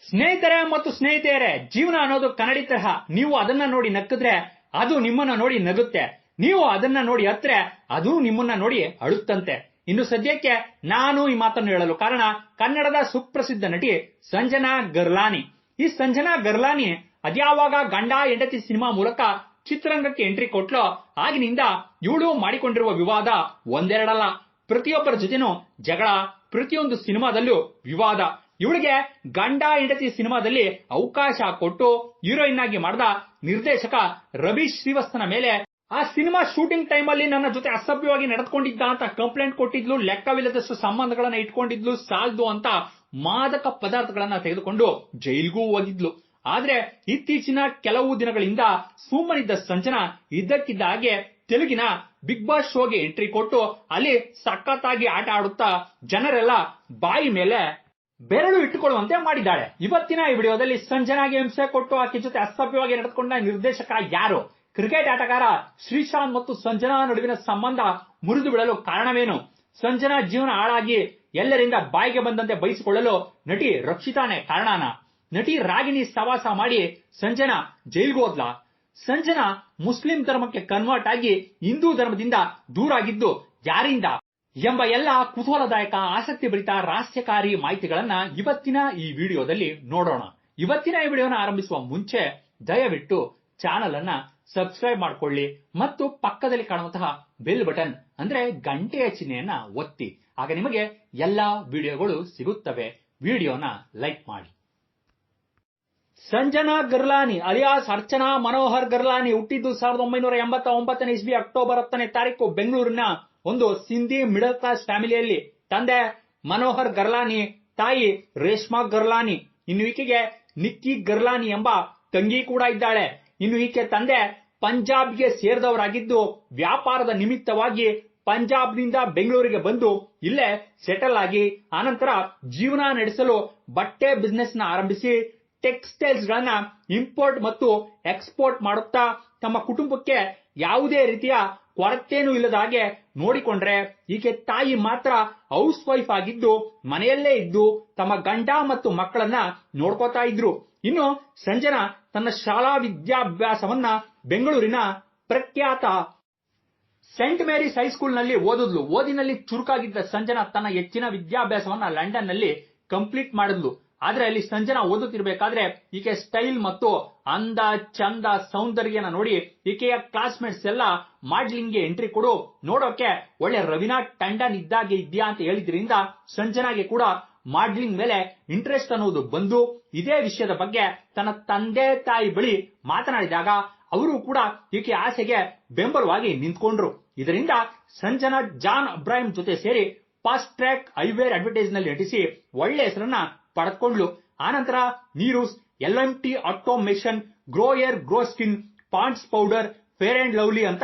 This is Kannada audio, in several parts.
ಸ್ನೇಹಿತರೆ ಮತ್ತು ಸ್ನೇಹಿತೆಯರೇ, ಜೀವನ ಅನ್ನೋದು ಕನ್ನಡಿ ತರಹ. ನೀವು ಅದನ್ನ ನೋಡಿ ನಕ್ಕಿದ್ರೆ ಅದು ನಿಮ್ಮನ್ನ ನೋಡಿ ನಗುತ್ತೆ. ನೀವು ಅದನ್ನ ನೋಡಿ ಅತ್ರೆ ಅದು ನಿಮ್ಮನ್ನ ನೋಡಿ ಅಳುತ್ತಂತೆ. ಇನ್ನು ಸದ್ಯಕ್ಕೆ ನಾನು ಈ ಮಾತನ್ನು ಹೇಳಲು ಕಾರಣ ಕನ್ನಡದ ಸುಪ್ರಸಿದ್ಧ ನಟಿ ಸಂಜನಾ ಗರ್ಲಾನಿ. ಈ ಸಂಜನಾ ಗರ್ಲಾನಿ ಅದ್ಯಾವಾಗ ಗಂಡ ಹೆಂಡತಿ ಸಿನಿಮಾ ಮೂಲಕ ಚಿತ್ರರಂಗಕ್ಕೆ ಎಂಟ್ರಿ ಕೊಟ್ಲೋ ಆಗಿನಿಂದ ಇವಳು ಮಾಡಿಕೊಂಡಿರುವ ವಿವಾದ ಒಂದೆರಡಲ್ಲ. ಪ್ರತಿಯೊಬ್ಬರ ಜೊತೆನೂ ಜಗಳ, ಪ್ರತಿಯೊಂದು ಸಿನಿಮಾದಲ್ಲೂ ವಿವಾದ. ಇವಳಿಗೆ ಗಂಡ ಹೆಂಡತಿ ಸಿನಿಮಾದಲ್ಲಿ ಅವಕಾಶ ಕೊಟ್ಟು ಹೀರೋಯಿನ್ ಆಗಿ ಮಾಡಿದ ನಿರ್ದೇಶಕ ರವಿ ಶ್ರೀವತ್ಸನ ಮೇಲೆ ಆ ಸಿನಿಮಾ ಶೂಟಿಂಗ್ ಟೈಮ್ ಅಲ್ಲಿ ನನ್ನ ಜೊತೆ ಅಸಭ್ಯವಾಗಿ ನಡೆದುಕೊಂಡಿದ್ದ ಅಂತ ಕಂಪ್ಲೇಂಟ್ ಕೊಟ್ಟಿದ್ಲು. ಲೆಕ್ಕವಿಲ್ಲದಷ್ಟು ಸಂಬಂಧಗಳನ್ನ ಇಟ್ಕೊಂಡಿದ್ಲು, ಸಾಲದು ಅಂತ ಮಾದಕ ಪದಾರ್ಥಗಳನ್ನ ತೆಗೆದುಕೊಂಡು ಜೈಲ್ಗೂ ಹೋಗಿದ್ಲು. ಆದ್ರೆ ಇತ್ತೀಚಿನ ಕೆಲವು ದಿನಗಳಿಂದ ಸುಮ್ಮನಿದ್ದ ಸಂಜನಾ ಇದ್ದಕ್ಕಿದ್ದ ಹಾಗೆ ತೆಲುಗಿನ ಬಿಗ್ ಬಾಸ್ ಶೋಗೆ ಎಂಟ್ರಿ ಕೊಟ್ಟು ಅಲ್ಲಿ ಸಖತ್ತಾಗಿ ಆಟ ಆಡುತ್ತಾ ಜನರೆಲ್ಲ ಬಾಯಿ ಮೇಲೆ ಬೆರಳು ಇಟ್ಟುಕೊಳ್ಳುವಂತೆ ಮಾಡಿದ್ದಾಳೆ. ಇವತ್ತಿನ ಈ ವಿಡಿಯೋದಲ್ಲಿ ಸಂಜನಾಗೆ ಹಿಂಸೆ ಕೊಟ್ಟು ಆಕೆ ಜೊತೆ ಅಸಭ್ಯವಾಗಿ ನಡೆದುಕೊಂಡ ನಿರ್ದೇಶಕ ಯಾರು, ಕ್ರಿಕೆಟ್ ಆಟಗಾರ ಶ್ರೀಶಾಂತ್ ಮತ್ತು ಸಂಜನಾ ನಡುವಿನ ಸಂಬಂಧ ಮುರಿದು ಬಿಡಲು ಕಾರಣವೇನು, ಸಂಜನಾ ಜೀವನ ಹಾಳಾಗಿ ಎಲ್ಲರಿಂದ ಬಾಯಿಗೆ ಬಂದಂತೆ ಬಯಸಿಕೊಳ್ಳಲು ನಟಿ ರಕ್ಷಿತಾನೇ ಕಾರಣನಾ, ನಟಿ ರಾಗಿಣಿ ಸವಾಸ ಮಾಡಿ ಸಂಜನಾ ಜೈಲ್ಗೆ ಹೋದ್ಲಾ, ಸಂಜನಾ ಮುಸ್ಲಿಂ ಧರ್ಮಕ್ಕೆ ಕನ್ವರ್ಟ್ ಆಗಿ ಹಿಂದೂ ಧರ್ಮದಿಂದ ದೂರ ಆಗಿದ್ದು ಯಾರಿಂದ ಎಂಬ ಎಲ್ಲ ಕುತೂಹಲದಾಯಕ ಆಸಕ್ತಿ ಭರಿತ ರಹಸ್ಯಕಾರಿ ಮಾಹಿತಿಗಳನ್ನ ಇವತ್ತಿನ ಈ ವಿಡಿಯೋದಲ್ಲಿ ನೋಡೋಣ. ಇವತ್ತಿನ ಈ ವಿಡಿಯೋನ ಆರಂಭಿಸುವ ಮುಂಚೆ ದಯವಿಟ್ಟು ಚಾನಲ್ ಅನ್ನ ಸಬ್ಸ್ಕ್ರೈಬ್ ಮಾಡ್ಕೊಳ್ಳಿ ಮತ್ತು ಪಕ್ಕದಲ್ಲಿ ಕಾಣುವಂತಹ ಬೆಲ್ ಬಟನ್ ಅಂದ್ರೆ ಗಂಟೆಯ ಚಿಹ್ನೆಯನ್ನ ಒತ್ತಿ. ಆಗ ನಿಮಗೆ ಎಲ್ಲಾ ವಿಡಿಯೋಗಳು ಸಿಗುತ್ತವೆ. ವಿಡಿಯೋನ ಲೈಕ್ ಮಾಡಿ. ಸಂಜನಾ ಗರ್ಲಾನಿ ಅಲಿಯಾಸ್ ಅರ್ಚನಾ ಮನೋಹರ್ ಗರ್ಲಾನಿ ಹುಟ್ಟಿದ್ದು 1989 ಇಸ್ವಿ ಅಕ್ಟೋಬರ್ 10ನೇ ತಾರೀಕು ಬೆಂಗಳೂರಿನ ಒಂದು ಸಿಂಧಿ ಮಿಡಲ್ ಕ್ಲಾಸ್ ಫ್ಯಾಮಿಲಿಯಲ್ಲಿ. ತಂದೆ ಮನೋಹರ್ ಗರ್ಲಾನಿ, ತಾಯಿ ರೇಷ್ಮಾ ಗರ್ಲಾನಿ. ಇನ್ನು ಈಕೆಗೆ ನಿಕ್ಕಿ ಗರ್ಲಾನಿ ಎಂಬ ತಂಗಿ ಕೂಡ ಇದ್ದಾಳೆ. ಇನ್ನು ಈಕೆ ತಂದೆ ಪಂಜಾಬ್ಗೆ ಸೇರಿದವರಾಗಿದ್ದು ವ್ಯಾಪಾರದ ನಿಮಿತ್ತವಾಗಿ ಪಂಜಾಬ್ನಿಂದ ಬೆಂಗಳೂರಿಗೆ ಬಂದು ಇಲ್ಲೇ ಸೆಟಲ್ ಆಗಿ ಆನಂತರ ಜೀವನ ನಡೆಸಲು ಬಟ್ಟೆ ಬಿಸ್ನೆಸ್ ನ ಆರಂಭಿಸಿ ಟೆಕ್ಸ್ಟೈಲ್ಸ್ ಗಳನ್ನ ಇಂಪೋರ್ಟ್ ಮತ್ತು ಎಕ್ಸ್ಪೋರ್ಟ್ ಮಾಡುತ್ತಾ ತಮ್ಮ ಕುಟುಂಬಕ್ಕೆ ಯಾವುದೇ ರೀತಿಯ ಕೊರತೆನೂ ಇಲ್ಲದ ಹಾಗೆ ನೋಡಿಕೊಂಡ್ರೆ ಈಕೆ ತಾಯಿ ಮಾತ್ರ ಹೌಸ್ ವೈಫ್ ಆಗಿದ್ದು ಮನೆಯಲ್ಲೇ ಇದ್ದು ತಮ್ಮ ಗಂಡ ಮತ್ತು ಮಕ್ಕಳನ್ನ ನೋಡ್ಕೋತಾ ಇದ್ರು. ಇನ್ನು ಸಂಜನಾ ತನ್ನ ಶಾಲಾ ವಿದ್ಯಾಭ್ಯಾಸವನ್ನ ಬೆಂಗಳೂರಿನ ಪ್ರಖ್ಯಾತ ಸೆಂಟ್ ಮೇರಿಸ್ ಹೈಸ್ಕೂಲ್ ನಲ್ಲಿ ಓದಿದ್ಲು. ಓದಿನಲ್ಲಿ ಚುರುಕಾಗಿದ್ದ ಸಂಜನಾ ತನ್ನ ಹೆಚ್ಚಿನ ವಿದ್ಯಾಭ್ಯಾಸವನ್ನ ಲಂಡನ್ ನಲ್ಲಿ ಕಂಪ್ಲೀಟ್ ಮಾಡಿದ್ಲು. ಆದ್ರೆ ಅಲ್ಲಿ ಸಂಜನಾ ಓದುತ್ತಿರಬೇಕಾದ್ರೆ ಈಕೆ ಸ್ಟೈಲ್ ಮತ್ತು ಅಂದ ಚಂದ ಸೌಂದರ್ಯನ ನೋಡಿ ಈಕೆಯ ಕ್ಲಾಸ್ಮೇಟ್ಸ್ ಎಲ್ಲ ಮಾಡ್ಲಿಂಗ್ ಗೆ ಎಂಟ್ರಿ ಕೊಡು, ನೋಡೋಕೆ ಒಳ್ಳೆ ರವೀನಾ ಟಂಡನ್ ಇದ್ದಾಗೆ ಇದ್ಯಾ ಅಂತ ಹೇಳಿದ್ರಿಂದ ಸಂಜನಾಗೆ ಕೂಡ ಮಾಡ್ಲಿಂಗ್ ಮೇಲೆ ಇಂಟ್ರೆಸ್ಟ್ ಅನ್ನೋದು ಬಂದು ಇದೇ ವಿಷಯದ ಬಗ್ಗೆ ತನ್ನ ತಂದೆ ತಾಯಿ ಬಳಿ ಮಾತನಾಡಿದಾಗ ಅವರು ಕೂಡ ಈಕೆ ಆಸೆಗೆ ಬೆಂಬಲವಾಗಿ ನಿಂತ್ಕೊಂಡ್ರು. ಇದರಿಂದ ಸಂಜನಾ ಜಾನ್ ಅಬ್ರಾಹಿಂ ಜೊತೆ ಸೇರಿ ಫಾಸ್ಟ್ ಟ್ರ್ಯಾಕ್ ಐವೇರ್ ಅಡ್ವರ್ಟೈಸ್ ನಲ್ಲಿ ನಟಿಸಿ ಒಳ್ಳೆ ಹೆಸರನ್ನ ಪಡೆದುಕೊಂಡ್ಲು. ಆನಂತರ ನೀರೂಸ್, LMT automation, grow air grow skin, Pond's powder, fair and lovely ಅಂತ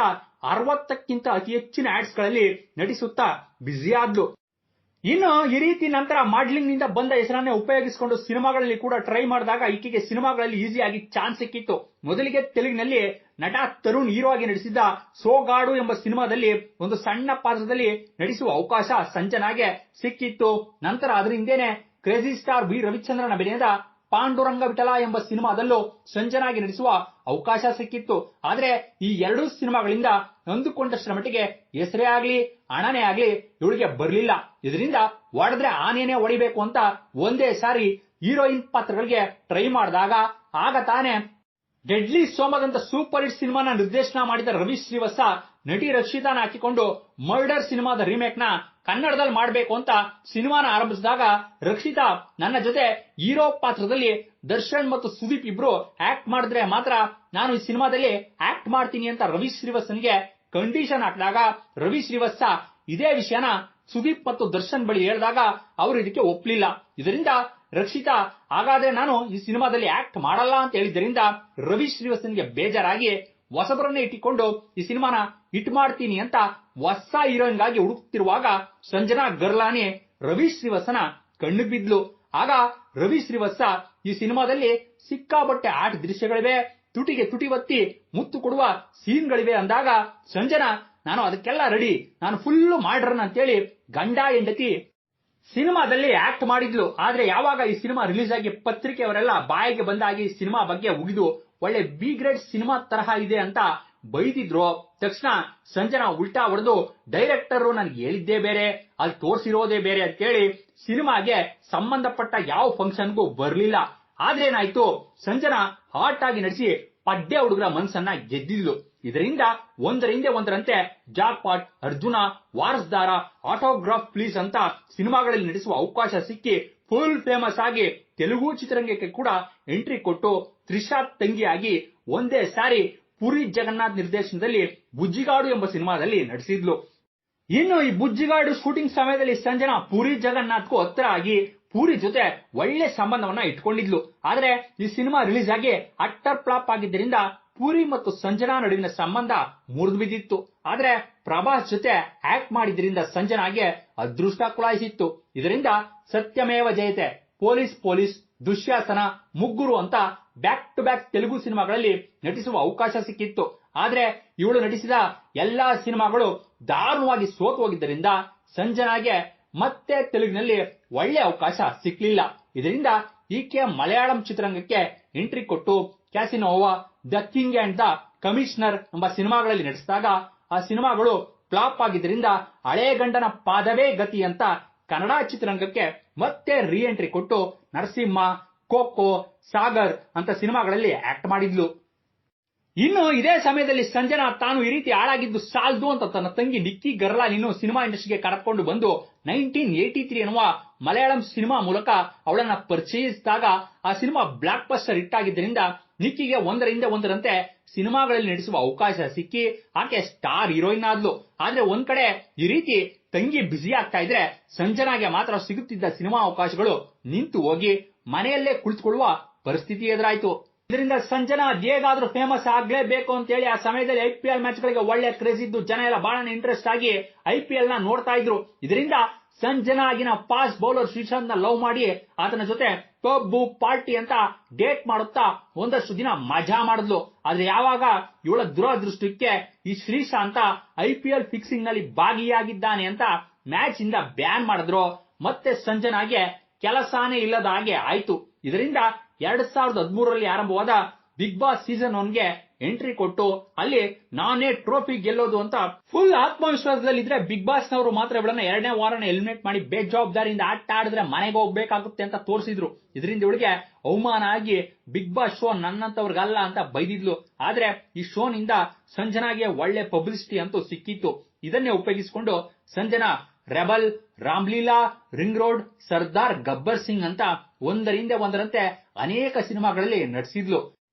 60ಕ್ಕಿಂತ ಅತಿ ಹೆಚ್ಚಿನ ಆಡ್ಸ್ ಗಳಲ್ಲಿ ನಟಿಸುತ್ತಾ ಬ್ಯುಸಿ ಆದ್ಲು. ಇನ್ನು ಈ ರೀತಿ ನಂತರ ಮಾಡ್ಲಿಂಗ್ ನಿಂದ ಬಂದ ಹೆಸರನ್ನೇ ಉಪಯೋಗಿಸಿಕೊಂಡು ಸಿನಿಮಾಗಳಲ್ಲಿ ಕೂಡ ಟ್ರೈ ಮಾಡಿದಾಗ ಈಕೆಗೆ ಸಿನಿಮಾಗಳಲ್ಲಿ ಈಸಿಯಾಗಿ ಚಾನ್ಸ್ ಸಿಕ್ಕಿತ್ತು. ಮೊದಲಿಗೆ ತೆಲುಗಿನಲ್ಲಿ ನಟ ತರುಣ್ ಹೀರೋ ಆಗಿ ನಟಿಸಿದ್ದ ಸೋಗಾಡು ಎಂಬ ಸಿನಿಮಾದಲ್ಲಿ ಒಂದು ಸಣ್ಣ ಪಾತ್ರದಲ್ಲಿ ನಟಿಸುವ ಅವಕಾಶ ಸಂಜನಾಗೆ ಸಿಕ್ಕಿತ್ತು. ನಂತರ ಅದರಿಂದೇನೆ ಕ್ರೇಜಿ ಸ್ಟಾರ್ ವಿ ರವಿಚಂದ್ರನ್ ಅಭಿನಯದ ಪಾಂಡುರಂಗ ವಿಠಲ ಎಂಬ ಸಿನಿಮಾದಲ್ಲೂ ಸಂಜನಾಗಿ ನಟಿಸುವ ಅವಕಾಶ ಸಿಕ್ಕಿತ್ತು. ಆದ್ರೆ ಈ ಎರಡೂ ಸಿನಿಮಾಗಳಿಂದ ಅಂದುಕೊಂಡಷ್ಟರ ಮಟ್ಟಿಗೆ ಹೆಸರೇ ಆಗ್ಲಿ ಹಣನೇ ಆಗ್ಲಿ ಇವಳಿಗೆ ಬರ್ಲಿಲ್ಲ. ಇದರಿಂದ ಹೊಡೆದ್ರೆ ಆನೇನೆ ಹೊಡಿಬೇಕು ಅಂತ ಒಂದೇ ಸಾರಿ ಹೀರೋಯಿನ್ ಪಾತ್ರಗಳಿಗೆ ಟ್ರೈ ಮಾಡಿದಾಗ ಆಗ ತಾನೇ ಡೆಡ್ಲಿ ಸೋಮದಂತ ಸೂಪರ್ ಹಿಟ್ ಸಿನಿಮಾನ ನಿರ್ದೇಶನ ಮಾಡಿದ ರವಿ ಶ್ರೀವತ್ಸ ನಟಿ ರಕ್ಷಿತಾನ ಹಾಕಿಕೊಂಡು ಮರ್ಡರ್ ಸಿನಿಮಾದ ರೀಮೇಕ್ ನ ಕನ್ನಡದಲ್ಲಿ ಮಾಡಬೇಕು ಅಂತ ಸಿನಿಮಾನ ಆರಂಭಿಸಿದಾಗ ರಕ್ಷಿತಾ ನನ್ನ ಜೊತೆ ಹೀರೋ ಪಾತ್ರದಲ್ಲಿ ದರ್ಶನ್ ಮತ್ತು ಸುದೀಪ್ ಇಬ್ರು ಆಕ್ಟ್ ಮಾಡಿದ್ರೆ ಮಾತ್ರ ನಾನು ಈ ಸಿನಿಮಾದಲ್ಲಿ ಆಕ್ಟ್ ಮಾಡ್ತೀನಿ ಅಂತ ರವಿ ಶ್ರೀವತ್ಸನ್ಗೆ ಕಂಡೀಷನ್ ಹಾಕಿದಾಗ ರವಿ ಶ್ರೀವತ್ಸ ಇದೇ ವಿಷಯನ ಸುದೀಪ್ ಮತ್ತು ದರ್ಶನ್ ಬಳಿ ಹೇಳಿದಾಗ ಅವರು ಇದಕ್ಕೆ ಒಪ್ಲಿಲ್ಲ. ಇದರಿಂದ ರಕ್ಷಿತಾ ಹಾಗಾದ್ರೆ ನಾನು ಈ ಸಿನಿಮಾದಲ್ಲಿ ಆಕ್ಟ್ ಮಾಡಲ್ಲ ಅಂತ ಹೇಳಿದ್ದರಿಂದ ರವಿ ಶ್ರೀವತ್ಸನ್ಗೆ ಬೇಜಾರಾಗಿ ಹೊಸಬರನ್ನೇ ಇಟ್ಟುಕೊಂಡು ಈ ಸಿನಿಮಾನ ಹಿಟ್ ಮಾಡ್ತೀನಿ ಅಂತ ಹೊಸ ಹೀರೋಯಿನ್ ಗಾಗಿ ಹುಡುಕ್ತಿರುವಾಗ ಸಂಜನಾ ಗರ್ಲಾನಿ ರವಿ ಶ್ರೀವತ್ಸನ ಕಣ್ಣಿಗೆ ಬಿದ್ಲು. ಆಗ ರವಿ ಶ್ರೀವತ್ಸ ಈ ಸಿನಿಮಾದಲ್ಲಿ ಸಿಕ್ಕಾಪಟ್ಟೆ ಆಟ ದೃಶ್ಯಗಳಿವೆ, ತುಟಿಗೆ ತುಟಿ ಒತ್ತಿ ಮುತ್ತು ಕೊಡುವ ಸೀನ್ಗಳಿವೆ ಅಂದಾಗ ಸಂಜನಾ ನಾನು ಅದಕ್ಕೆಲ್ಲ ರೆಡಿ, ನಾನು ಫುಲ್ ಮಾಡ್ರನ್ ಅಂತೇಳಿ ಗಂಡ ಹೆಂಡತಿ ಸಿನಿಮಾದಲ್ಲಿ ಆಕ್ಟ್ ಮಾಡಿದ್ಲು. ಆದ್ರೆ ಯಾವಾಗ ಈ ಸಿನಿಮಾ ರಿಲೀಸ್ ಆಗಿ ಪತ್ರಿಕೆಯವರೆಲ್ಲ ಬಾಯಿಗೆ ಬಂದಾಗಿ ಸಿನಿಮಾ ಬಗ್ಗೆ ಉಗಿದು ಒಳ್ಳೆ ಬಿ ಗ್ರೇಡ್ ಸಿನಿಮಾ ತರಹ ಇದೆ ಅಂತ ಬೈದಿದ್ರು, ತಕ್ಷಣ ಸಂಜನಾ ಉಲ್ಟಾ ಹೊಡೆದು ಡೈರೆಕ್ಟರ್ ನನಗೆ ಹೇಳಿದ್ದೇ ಬೇರೆ, ಅಲ್ಲಿ ತೋರಿಸಿರೋದೇ ಬೇರೆ ಅಂತೇಳಿ ಸಿನಿಮಾಗೆ ಸಂಬಂಧಪಟ್ಟ ಯಾವ ಫಂಕ್ಷನ್ಗೂ ಬರ್ಲಿಲ್ಲ. ಆದ್ರೆ ಏನಾಯ್ತು, ಸಂಜನಾ ಹಾಟ್ ಆಗಿ ನಡೆಸಿ ಪಡ್ಡೆ ಹುಡುಗರ ಮನಸ್ಸನ್ನ ಗೆದ್ದಿದ್ಲು. ಇದರಿಂದ ಒಂದರ ಹಿಂದೆ ಒಂದರಂತೆ jackpot, Arjuna, Varasdara, autograph please ಅಂತ ಸಿನಿಮಾಗಳಲ್ಲಿ ನಟಿಸುವ ಅವಕಾಶ ಸಿಕ್ಕಿ ಫುಲ್ ಫೇಮಸ್ ಆಗಿ ತೆಲುಗು ಚಿತ್ರರಂಗಕ್ಕೆ ಕೂಡ ಎಂಟ್ರಿ ಕೊಟ್ಟು ತ್ರಿಷಾ ತಂಗಿಯಾಗಿ ಒಂದೇ ಸಾರಿ ಪುರಿ ಜಗನ್ನಾಥ್ ನಿರ್ದೇಶನದಲ್ಲಿ ಬುಜ್ಜಿಗಾಡು ಎಂಬ ಸಿನಿಮಾದಲ್ಲಿ ನಟಿಸಿದ್ಲು. ಇನ್ನು ಈ ಬುಜ್ಜಿಗಾಡು ಶೂಟಿಂಗ್ ಸಮಯದಲ್ಲಿ ಸಂಜನಾ ಪುರಿ ಜಗನ್ನಾಥ್ಗೂ ಹತ್ರ ಆಗಿ ಪೂರಿ ಜೊತೆ ಒಳ್ಳೆ ಸಂಬಂಧವನ್ನ ಇಟ್ಕೊಂಡಿದ್ಲು. ಆದ್ರೆ ಈ ಸಿನಿಮಾ ರಿಲೀಸ್ ಆಗಿ ಅಟ್ಟರ್ ಫ್ಲಾಪ್ ಆಗಿದ್ದರಿಂದ ಪೂರಿ ಮತ್ತು ಸಂಜನಾ ನಡುವಿನ ಸಂಬಂಧ ಮುರಿದು ಬಿದ್ದಿತ್ತು. ಆದ್ರೆ ಪ್ರಭಾಸ್ ಜೊತೆ ಆಕ್ಟ್ ಮಾಡಿದ್ರಿಂದ ಸಂಜನಾಗೆ ಅದೃಷ್ಟ ಕುಲಾಯಿಸಿತ್ತು. ಇದರಿಂದ ಸತ್ಯಮೇವ ಜಯತೆ, ಪೊಲೀಸ್ ಪೊಲೀಸ್, ದುಶ್ಯಾಸನ, ಮುಗ್ಗುರು ಅಂತ ಬ್ಯಾಕ್ ಟು ಬ್ಯಾಕ್ ತೆಲುಗು ಸಿನಿಮಾಗಳಲ್ಲಿ ನಟಿಸುವ ಅವಕಾಶ ಸಿಕ್ಕಿತ್ತು. ಆದ್ರೆ ಇವಳು ನಟಿಸಿದ ಎಲ್ಲಾ ಸಿನಿಮಾಗಳು ದಾರುಣವಾಗಿ ಸೋತು ಹೋಗಿದ್ದರಿಂದ ಸಂಜನಾಗೆ ಮತ್ತೆ ತೆಲುಗಿನಲ್ಲಿ ಒಳ್ಳೆ ಅವಕಾಶ ಸಿಕ್ಲಿಲ್ಲ. ಇದರಿಂದ ಈಕೆ ಮಲಯಾಳಂ ಚಿತ್ರರಂಗಕ್ಕೆ ಎಂಟ್ರಿ ಕೊಟ್ಟು Casanova, the king and the commissioner ಎಂಬ ಸಿನಿಮಾಗಳಲ್ಲಿ ನಟಿಸಿದಾಗ ಆ ಸಿನಿಮಾಗಳು ಫ್ಲಾಪ್ ಆಗಿದ್ದರಿಂದ ಹಳೆ ಗಂಡನ ಪಾದವೇ ಗತಿ ಅಂತ ಕನ್ನಡ ಚಿತ್ರರಂಗಕ್ಕೆ ಮತ್ತೆ ರೀ ಎಂಟ್ರಿ ಕೊಟ್ಟು ನರಸಿಂಹ, ಕೋಕೋ, ಸಾಗರ್ ಅಂತ ಸಿನಿಮಾಗಳಲ್ಲಿ ಆಕ್ಟ್ ಮಾಡಿದ್ಲು. ಇನ್ನು ಇದೇ ಸಮಯದಲ್ಲಿ ಸಂಜನಾ ತಾನು ಈ ರೀತಿ ಹಾಳಾಗಿದ್ದು ಸಾಲದು ಅಂತ ತನ್ನ ತಂಗಿ ನಿಕ್ಕಿ ಗರ್ಲಾನಿನ್ನು ಸಿನಿಮಾ ಇಂಡಸ್ಟ್ರಿಗೆ ಕರೆದುಕೊಂಡು ಬಂದು 1983 ಎನ್ನುವ ಮಲಯಾಳಂ ಸಿನಿಮಾ ಮೂಲಕ ಅವಳನ್ನ ಪರಿಚಯಿಸಿದಾಗ ಆ ಸಿನಿಮಾ ಬ್ಲಾಕ್ ಬಸ್ಟರ್ ಹಿಟ್ ಆಗಿದ್ದರಿಂದ ನಿಕ್ಕಿಗೆ ಒಂದರ ಹಿಂದೆ ಒಂದರಂತೆ ಸಿನಿಮಾಗಳಲ್ಲಿ ನಟಿಸುವ ಅವಕಾಶ ಸಿಕ್ಕಿ ಆಕೆ ಸ್ಟಾರ್ ಹೀರೋಯಿನ್ ಆದ್ಲು. ಆದ್ರೆ ಒಂದ್ ಕಡೆ ಈ ರೀತಿ ತಂಗಿ ಬ್ಯುಸಿ ಆಗ್ತಾ ಇದ್ರೆ ಸಂಜನಾಗೆ ಮಾತ್ರ ಸಿಗುತ್ತಿದ್ದ ಸಿನಿಮಾ ಅವಕಾಶಗಳು ನಿಂತು ಹೋಗಿ ಮನೆಯಲ್ಲೇ ಕುಳಿತುಕೊಳ್ಳುವ ಪರಿಸ್ಥಿತಿ ಎದುರಾಯ್ತು. ಇದರಿಂದ ಸಂಜನಾ ಹೇಗಾದ್ರೂ ಫೇಮಸ್ ಆಗ್ಲೇಬೇಕು ಅಂತ ಹೇಳಿ ಆ ಸಮಯದಲ್ಲಿ IPL ಮ್ಯಾಚ್ ಗಳಿಗೆ ಒಳ್ಳೆ ಕ್ರೇಜ್ ಇದ್ದು ಜನ ಎಲ್ಲ ಬಹಳ ಇಂಟ್ರೆಸ್ಟ್ ಆಗಿ IPL ನ ನೋಡ್ತಾ ಇದ್ರು. ಇದರಿಂದ ಸಂಜನಾ ಆಗಿನ ಫಾಸ್ಟ್ ಬೌಲರ್ ಶ್ರೀಶಾಂತ್ ನ ಲವ್ ಮಾಡಿ ಆತನ ಜೊತೆ ಪಬ್ ಪಾರ್ಟಿ ಅಂತ ಡೇಟ್ ಮಾಡುತ್ತಾ ಒಂದಷ್ಟು ದಿನ ಮಜಾ ಮಾಡಿದ್ಲು. ಆದ್ರೆ ಯಾವಾಗ ಇವಳ ದುರದೃಷ್ಟಕ್ಕೆ ಈ ಶ್ರೀಶಾಂತ IPL ಫಿಕ್ಸಿಂಗ್ ನಲ್ಲಿ ಭಾಗಿಯಾಗಿದ್ದಾನೆ ಅಂತ ಮ್ಯಾಚ್ ಇಂದ ಬ್ಯಾನ್ ಮಾಡಿದ್ರು, ಮತ್ತೆ ಸಂಜನಾಗೆ ಕೆಲಸನೇ ಇಲ್ಲದ ಹಾಗೆ ಆಯ್ತು. ಇದರಿಂದ 2013ರಲ್ಲಿ ಆರಂಭವಾದ ಬಿಗ್ ಬಾಸ್ ಸೀಸನ್ 1ಗೆ ಎಂಟ್ರಿ ಕೊಟ್ಟು ಅಲ್ಲಿ ನಾನೇ ಟ್ರೋಫಿ ಗೆಲ್ಲೋದು ಅಂತ ಫುಲ್ ಆತ್ಮವಿಶ್ವಾಸದಲ್ಲಿದ್ರೆ ಬಿಗ್ ಬಾಸ್ ನವರು ಮಾತ್ರ ಇವಳನ್ನ 2ನೇ ವಾರನೇ ಎಲಿಮಿನೇಟ್ ಮಾಡಿ ಬೇಜವಾಬ್ದಾರಿಯಿಂದ ಆಟ ಆಡಿದ್ರೆ ಮನೆಗೆ ಹೋಗ್ಬೇಕಾಗುತ್ತೆ ಅಂತ ತೋರಿಸಿದ್ರು. ಇದರಿಂದ ಇವಳಿಗೆ ಅವಮಾನ ಆಗಿ ಬಿಗ್ ಬಾಸ್ ಶೋ ನನ್ನಂತವ್ರಿಗಲ್ಲ ಅಂತ ಬೈದಿದ್ಲು. ಆದ್ರೆ ಈ ಶೋನಿಂದ ಸಂಜನಾಗೆ ಒಳ್ಳೆ ಪಬ್ಲಿಸಿಟಿ ಅಂತೂ ಸಿಕ್ಕಿತ್ತು. ಇದನ್ನೇ ಉಪಯೋಗಿಸಿಕೊಂಡು Sanjana rebel, Ramlila, ring road, Sardar Gabbar Singh ಅಂತ ಒಂದರಿಂದ ಒಂದರಂತೆ ಅನೇಕ ಸಿನಿಮಾಗಳಲ್ಲಿ ನಟಿಸಿದ್ಲು.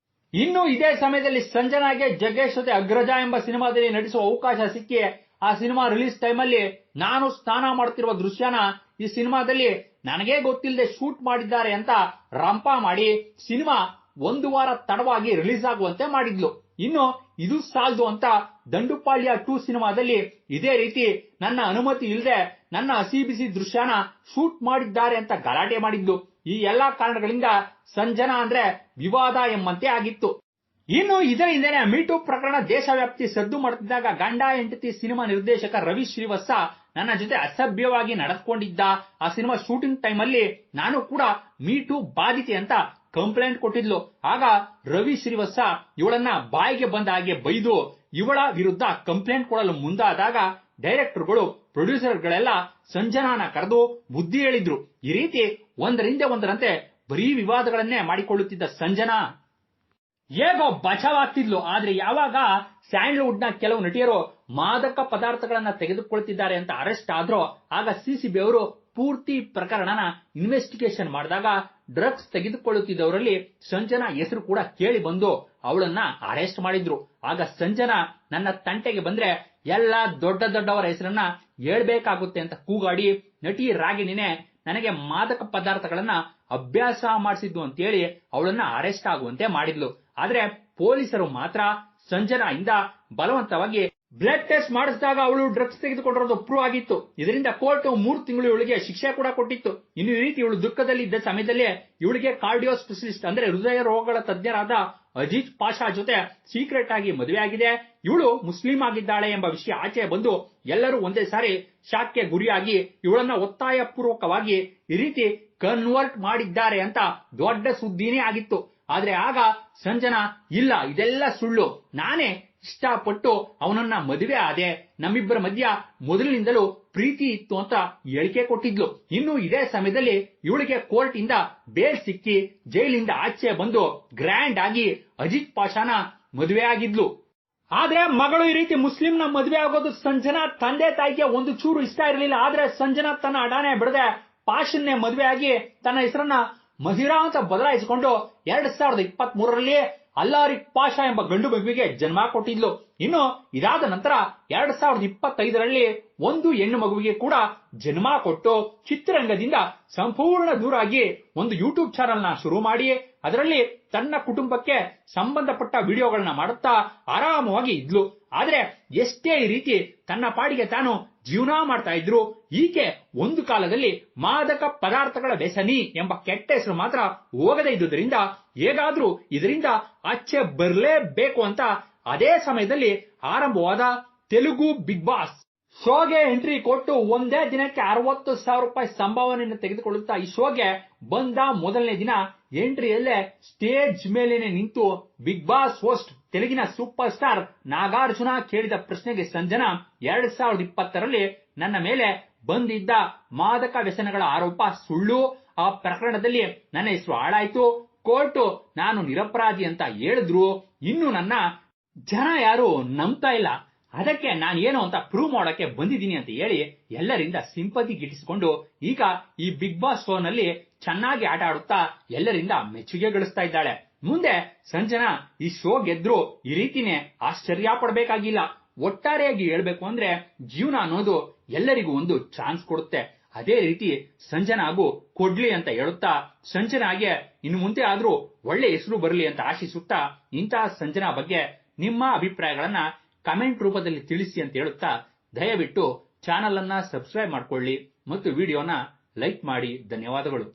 ಇನ್ನು ಇದೇ ಸಮಯದಲ್ಲಿ ಸಂಜನಾಗೆ ಜಗ್ಗೇಶ್ ಜೊತೆ ಅಗ್ರಜ ಎಂಬ ಸಿನಿಮಾದಲ್ಲಿ ನಟಿಸುವ ಅವಕಾಶ ಸಿಕ್ಕಿ ಆ ಸಿನಿಮಾ ರಿಲೀಸ್ ಟೈಮಲ್ಲಿ ನಾನು ಸ್ನಾನ ಮಾಡುತ್ತಿರುವ ದೃಶ್ಯನ ಈ ಸಿನಿಮಾದಲ್ಲಿ ನನಗೇ ಗೊತ್ತಿಲ್ಲದೆ ಶೂಟ್ ಮಾಡಿದ್ದಾರೆ ಅಂತ ರಂಪ ಮಾಡಿ ಸಿನಿಮಾ 1 ವಾರ ತಡವಾಗಿ ರಿಲೀಸ್ ಆಗುವಂತೆ ಮಾಡಿದ್ಲು. ಇನ್ನು ಇದು ಸಾಲದು ಅಂತ ದಂಡುಪಾಳ್ಯ 2 ಸಿನಿಮಾದಲ್ಲಿ ಇದೇ ರೀತಿ ನನ್ನ ಅನುಮತಿ ಇಲ್ಲದೆ ನನ್ನ ಹಸಿ ಬಿಸಿ ದೃಶ್ಯನ ಶೂಟ್ ಮಾಡಿದ್ದಾರೆ ಅಂತ ಗಲಾಟೆ ಮಾಡಿದ್ಲು. ಈ ಎಲ್ಲಾ ಕಾರಣಗಳಿಂದ ಸಂಜನಾ ಅಂದ್ರೆ ವಿವಾದ ಎಂಬಂತೆ ಆಗಿತ್ತು. ಇನ್ನು ಇದರಿಂದನೇ ಮೀಟು ಪ್ರಕರಣ ದೇಶವ್ಯಾಪ್ತಿ ಸದ್ದು ಮಾಡುತ್ತಿದ್ದಾಗ ಗಂಡ ಹೆಂಡತಿ ಸಿನಿಮಾ ನಿರ್ದೇಶಕ ರವಿ ಶ್ರೀವತ್ಸ ನನ್ನ ಜೊತೆ ಅಸಭ್ಯವಾಗಿ ನಡೆದುಕೊಂಡಿದ್ದ, ಆ ಸಿನಿಮಾ ಶೂಟಿಂಗ್ ಟೈಮಲ್ಲಿ ನಾನು ಕೂಡ ಮೀಟು ಬಾಧಿತೆ ಅಂತ ಕಂಪ್ಲೇಂಟ್ ಕೊಟ್ಟಿದ್ಲು. ಆಗ ರವಿ ಶ್ರೀವತ್ಸ ಇವಳನ್ನ ಬಾಯಿಗೆ ಬಂದ ಹಾಗೆ ಬೈದು ಇವಳ ವಿರುದ್ಧ ಕಂಪ್ಲೇಂಟ್ ಕೊಡಲು ಮುಂದಾದಾಗ ಡೈರೆಕ್ಟರ್ಗಳು, ಪ್ರೊಡ್ಯೂಸರ್ಗಳೆಲ್ಲ ಸಂಜನಾನ ಕರೆದು ಬುದ್ಧಿ ಹೇಳಿದ್ರು. ಈ ರೀತಿ ಒಂದರಿಂದ ಒಂದರಂತೆ ಬರೀ ವಿವಾದಗಳನ್ನೇ ಮಾಡಿಕೊಳ್ಳುತ್ತಿದ್ದ ಸಂಜನಾ ಹೇಗೋ ಬಚಾವಾಗ್ತಿದ್ಲು. ಆದ್ರೆ ಯಾವಾಗ ಸ್ಯಾಂಡಲ್ವುಡ್ ನ ಕೆಲವು ನಟಿಯರು ಮಾದಕ ಪದಾರ್ಥಗಳನ್ನ ತೆಗೆದುಕೊಳ್ತಿದ್ದಾರೆ ಅಂತ ಅರೆಸ್ಟ್ ಆದ್ರೋ ಆಗ ಸಿಸಿಬಿ ಅವರು ಪೂರ್ತಿ ಪ್ರಕರಣನ ಇನ್ವೆಸ್ಟಿಗೇಷನ್ ಮಾಡಿದಾಗ ಡ್ರಗ್ಸ್ ತೆಗೆದುಕೊಳ್ಳುತ್ತಿದ್ದವರಲ್ಲಿ ಸಂಜನಾ ಹೆಸರು ಕೂಡ ಕೇಳಿ ಬಂದು ಅವಳನ್ನ ಅರೆಸ್ಟ್ ಮಾಡಿದ್ರು. ಆಗ ಸಂಜನಾ ನನ್ನ ತಂಟೆಗೆ ಬಂದ್ರೆ ಎಲ್ಲಾ ದೊಡ್ಡ ದೊಡ್ಡವರ ಹೆಸರನ್ನ ಹೇಳ್ಬೇಕಾಗುತ್ತೆ ಅಂತ ಕೂಗಾಡಿ ನಟಿ ರಾಗಿಣಿನೇ ನನಗೆ ಮಾದಕ ಪದಾರ್ಥಗಳನ್ನ ಅಭ್ಯಾಸ ಮಾಡಿಸಿದ್ದು ಅಂತೇಳಿ ಅವಳನ್ನ ಅರೆಸ್ಟ್ ಆಗುವಂತೆ ಮಾಡಿದ್ಲು. ಆದ್ರೆ ಪೊಲೀಸರು ಮಾತ್ರ ಸಂಜನಾ ಇಂದ ಬಲವಂತವಾಗಿ ಬ್ಲಡ್ ಟೆಸ್ಟ್ ಮಾಡಿಸಿದಾಗ ಅವಳು ಡ್ರಗ್ಸ್ ತೆಗೆದುಕೊಂಡಿರೋದು ಪ್ರೂವ್ ಆಗಿತ್ತು. ಇದರಿಂದ ಕೋರ್ಟ್ 3 ತಿಂಗಳು ಇವಳಿಗೆ ಶಿಕ್ಷೆ ಕೂಡ ಕೊಟ್ಟಿತ್ತು. ಇನ್ನು ಈ ರೀತಿ ಇವಳು ದುಃಖದಲ್ಲಿ ಇದ್ದ ಸಮಯದಲ್ಲೇ ಇವಳಿಗೆ ಕಾರ್ಡಿಯೋ ಸ್ಪೆಷಲಿಸ್ಟ್ ಅಂದ್ರೆ ಹೃದಯ ರೋಗಗಳ ತಜ್ಞರಾದ ಅಜೀಜ್ ಪಾಷಾ ಜೊತೆ ಸೀಕ್ರೆಟ್ ಆಗಿ ಮದುವೆ ಆಗಿದೆ. ಇವಳು ಮುಸ್ಲಿಂ ಆಗಿದ್ದಾಳೆ ಎಂಬ ವಿಷಯ ಆಚೆ ಬಂದು ಎಲ್ಲರೂ ಒಂದೇ ಸಾರಿ ಶಾಕ್ಗೆ ಗುರಿಯಾಗಿ ಇವಳನ್ನ ಒತ್ತಾಯ ಪೂರ್ವಕವಾಗಿ ಈ ರೀತಿ ಕನ್ವರ್ಟ್ ಮಾಡಿದ್ದಾರೆ ಅಂತ ದೊಡ್ಡ ಸುದ್ದಿನೇ ಆಗಿತ್ತು. ಆದ್ರೆ ಆಗ ಸಂಜನಾ, ಇಲ್ಲ ಇದೆಲ್ಲ ಸುಳ್ಳು, ನಾನೇ ಇಷ್ಟಪಟ್ಟು ಅವನನ್ನ ಮದುವೆ ಆದೆ, ನಮ್ಮಿಬ್ಬರ ಮಧ್ಯ ಮೊದಲಿನಿಂದಲೂ ಪ್ರೀತಿ ಇತ್ತು ಅಂತ ಹೇಳಿಕೆ ಕೊಟ್ಟಿದ್ಲು. ಇನ್ನು ಇದೇ ಸಮಯದಲ್ಲಿ ಇವಳಿಗೆ ಕೋರ್ಟ್ ಇಂದ ಬೇಲ್ ಸಿಕ್ಕಿ ಜೈಲಿಂದ ಆಚೆ ಬಂದು ಗ್ರ್ಯಾಂಡ್ ಆಗಿ ಅಜಿತ್ ಪಾಷಾನ ಮದುವೆ ಆಗಿದ್ಲು. ಆದ್ರೆ ಮಗಳು ಈ ರೀತಿ ಮುಸ್ಲಿಂನ ಮದುವೆ ಆಗೋದು ಸಂಜನಾ ತಂದೆ ತಾಯಿಗೆ ಒಂದು ಚೂರು ಇಷ್ಟ ಇರಲಿಲ್ಲ. ಆದ್ರೆ ಸಂಜನಾ ತನ್ನ ಅಡಾನೆ ಬಿಡದೆ ಪಾಷನ್ನೇ ಮದುವೆ ಆಗಿ ತನ್ನ ಹೆಸರನ್ನ ಮಹಿರಾ ಅಂತ ಬದಲಾಯಿಸಿಕೊಂಡು 2023ರಲ್ಲಿ ಅಲ್ಲಾರಿಕ್ ಪಾಷಾ ಎಂಬ ಗಂಡು ಮಗುವಿಗೆ ಜನ್ಮ ಕೊಟ್ಟಿದ್ಲು. ಇನ್ನು ಇದಾದ ನಂತರ 2025ರಲ್ಲಿ ಒಂದು ಹೆಣ್ಣು ಮಗುವಿಗೆ ಕೂಡ ಜನ್ಮ ಕೊಟ್ಟು ಚಿತ್ರರಂಗದಿಂದ ಸಂಪೂರ್ಣ ದೂರಾಗಿ ಒಂದು ಯೂಟ್ಯೂಬ್ ಚಾನೆಲ್ ನ ಶುರು ಮಾಡಿ ಅದರಲ್ಲಿ ತನ್ನ ಕುಟುಂಬಕ್ಕೆ ಸಂಬಂಧಪಟ್ಟ ವಿಡಿಯೋಗಳನ್ನ ಮಾಡುತ್ತಾ ಆರಾಮವಾಗಿ ಇದ್ಲು. ಆದ್ರೆ ಎಷ್ಟೇ ಈ ರೀತಿ ತನ್ನ ಪಾಡಿಗೆ ತಾನು ಜೀವನ ಮಾಡ್ತಾ ಇದ್ರು, ಈಕೆ ಒಂದು ಕಾಲದಲ್ಲಿ ಮಾದಕ ಪದಾರ್ಥಗಳ ವ್ಯಸನಿ ಎಂಬ ಕೆಟ್ಟ ಹೆಸರು ಮಾತ್ರ ಹೋಗದೇ ಇದ್ದುದರಿಂದ ಹೇಗಾದ್ರೂ ಇದರಿಂದ ಆಚೆ ಬರಲೇಬೇಕು ಅಂತ ಅದೇ ಸಮಯದಲ್ಲಿ ಆರಂಭವಾದ ತೆಲುಗು ಬಿಗ್ ಬಾಸ್ ಶೋಗೆ ಎಂಟ್ರಿ ಕೊಟ್ಟು ಒಂದೇ ದಿನಕ್ಕೆ 60,000 ರೂಪಾಯಿ ಸಂಭಾವನೆಯನ್ನು ತೆಗೆದುಕೊಳ್ಳುತ್ತಾ ಈ ಶೋಗೆ ಬಂದ ಮೊದಲನೇ ದಿನ ಎಂಟ್ರಿಯಲ್ಲೇ ಸ್ಟೇಜ್ ಮೇಲೇನೆ ನಿಂತು ಬಿಗ್ ಬಾಸ್ ಹೋಸ್ಟ್ ತೆಲುಗಿನ ಸೂಪರ್ ಸ್ಟಾರ್ ನಾಗಾರ್ಜುನ ಕೇಳಿದ ಪ್ರಶ್ನೆಗೆ ಸಂಜನಾ 2020ರಲ್ಲಿ ನನ್ನ ಮೇಲೆ ಬಂದಿದ್ದ ಮಾದಕ ವ್ಯಸನಗಳ ಆರೋಪ ಸುಳ್ಳು, ಆ ಪ್ರಕರಣದಲ್ಲಿ ನನ್ನ ಹೆಸರು ಹಾಳಾಯ್ತು, ಕೋರ್ಟ್ ನಾನು ನಿರಪರಾಧಿ ಅಂತ ಹೇಳಿದ್ರು, ಇನ್ನು ನನ್ನ ಜನ ಯಾರು ನಂಬ್ತಾ ಇಲ್ಲ, ಅದಕ್ಕೆ ನಾನು ಏನು ಅಂತ ಪ್ರೂವ್ ಮಾಡೋಕೆ ಬಂದಿದ್ದೀನಿ ಅಂತ ಹೇಳಿ ಎಲ್ಲರಿಂದ ಸಿಂಪತಿ ಗಿಟ್ಟಿಸಿಕೊಂಡು ಈಗ ಈ ಬಿಗ್ ಬಾಸ್ ಶೋ ನಲ್ಲಿ ಚೆನ್ನಾಗಿ ಆಟ ಆಡುತ್ತಾ ಎಲ್ಲರಿಂದ ಮೆಚ್ಚುಗೆ ಗಳಿಸ್ತಾ ಇದ್ದಾಳೆ. ಮುಂದೆ ಸಂಜನಾ ಈ ಶೋ ಗೆದ್ರು ಈ ರೀತಿನೇ ಆಶ್ಚರ್ಯ ಪಡಬೇಕಾಗಿಲ್ಲ. ಒಟ್ಟಾರೆಯಾಗಿ ಹೇಳ್ಬೇಕು ಅಂದ್ರೆ ಜೀವನ ಅನ್ನೋದು ಎಲ್ಲರಿಗೂ ಒಂದು ಚಾನ್ಸ್ ಕೊಡುತ್ತೆ. ಅದೇ ರೀತಿ ಸಂಜನಾಗೂ ಕೊಡ್ಲಿ ಅಂತ ಹೇಳುತ್ತಾ ಸಂಜನಾಗೆ ಇನ್ನು ಮುಂದೆ ಆದ್ರೂ ಒಳ್ಳೆ ಹೆಸರು ಬರಲಿ ಅಂತ ಆಶಿಸುತ್ತಾ ಇಂತಹ ಸಂಜನಾ ಬಗ್ಗೆ ನಿಮ್ಮ ಅಭಿಪ್ರಾಯಗಳನ್ನ ಕಮೆಂಟ್ ರೂಪದಲ್ಲಿ ತಿಳಿಸಿ ಅಂತ ಹೇಳುತ್ತಾ ದಯವಿಟ್ಟು ಚಾನಲ್ ಅನ್ನ ಸಬ್ಸ್ಕ್ರೈಬ್ ಮಾಡ್ಕೊಳ್ಳಿ ಮತ್ತು ವಿಡಿಯೋನ ಲೈಕ್ ಮಾಡಿ. ಧನ್ಯವಾದಗಳು.